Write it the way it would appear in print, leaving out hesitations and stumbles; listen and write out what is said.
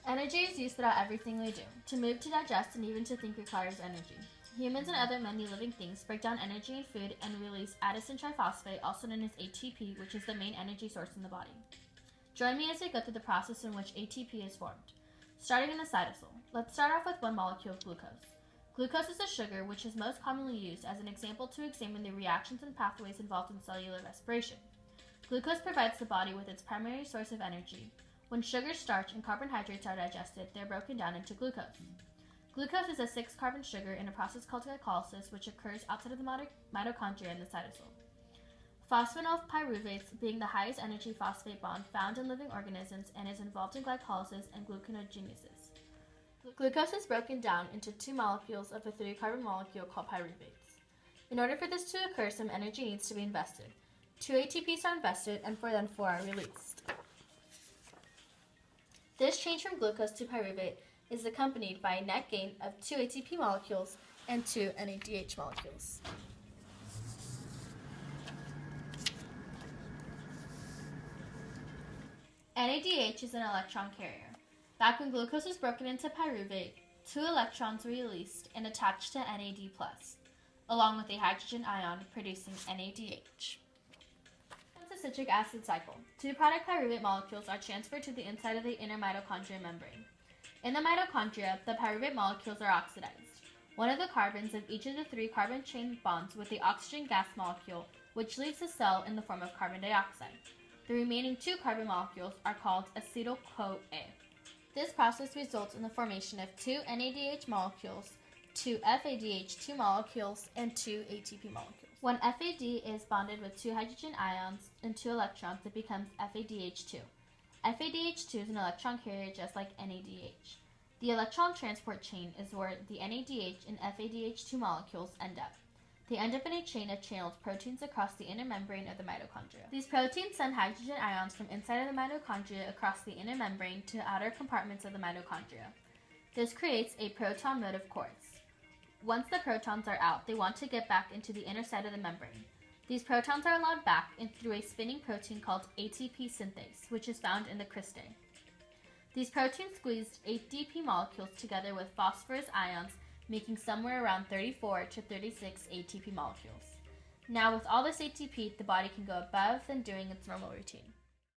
Energy is used throughout everything we do. To move, to digest, and even to think requires energy. Humans and other many living things break down energy in food and release adenosine triphosphate, also known as ATP, which is the main energy source in the body. Join me as we go through the process in which ATP is formed. Starting in the cytosol, let's start off with one molecule of glucose. Glucose is a sugar which is most commonly used as an example to examine the reactions and pathways involved in cellular respiration. Glucose provides the body with its primary source of energy. When sugar, starch, and carbohydrates are digested, they are broken down into glucose. Glucose is a 6-carbon sugar in a process called glycolysis, which occurs outside of the mitochondria in the cytosol. Phosphoryl pyruvates being the highest energy phosphate bond found in living organisms and is involved in glycolysis and gluconeogenesis. Glucose is broken down into 2 molecules of a 3-carbon molecule called pyruvates. In order for this to occur, some energy needs to be invested. 2 ATPs are invested, and then 4 are released. This change from glucose to pyruvate is accompanied by a net gain of 2 ATP molecules and 2 NADH molecules. NADH is an electron carrier. Back when glucose is broken into pyruvate, 2 electrons were released and attached to NAD+, along with a hydrogen ion producing NADH. The citric acid cycle. 2 product pyruvate molecules are transferred to the inside of the inner mitochondrial membrane. In the mitochondria, the pyruvate molecules are oxidized. One of the carbons of each of the 3 carbon chain bonds with the oxygen gas molecule, which leaves the cell in the form of carbon dioxide. The remaining 2 carbon molecules are called acetyl-CoA. This process results in the formation of 2 NADH molecules, 2 FADH2 molecules, and 2 ATP molecules. When FAD is bonded with 2 hydrogen ions and 2 electrons, it becomes FADH2. FADH2 is an electron carrier just like NADH. The electron transport chain is where the NADH and FADH2 molecules end up. They end up in a chain of channeled proteins across the inner membrane of the mitochondria. These proteins send hydrogen ions from inside of the mitochondria across the inner membrane to the outer compartments of the mitochondria. This creates a proton motive course. Once the protons are out, they want to get back into the inner side of the membrane. These protons are allowed back in through a spinning protein called ATP synthase, which is found in the cristae. These proteins squeezed ADP molecules together with phosphorus ions, making somewhere around 34 to 36 ATP molecules. Now with all this ATP, the body can go above than doing its normal routine.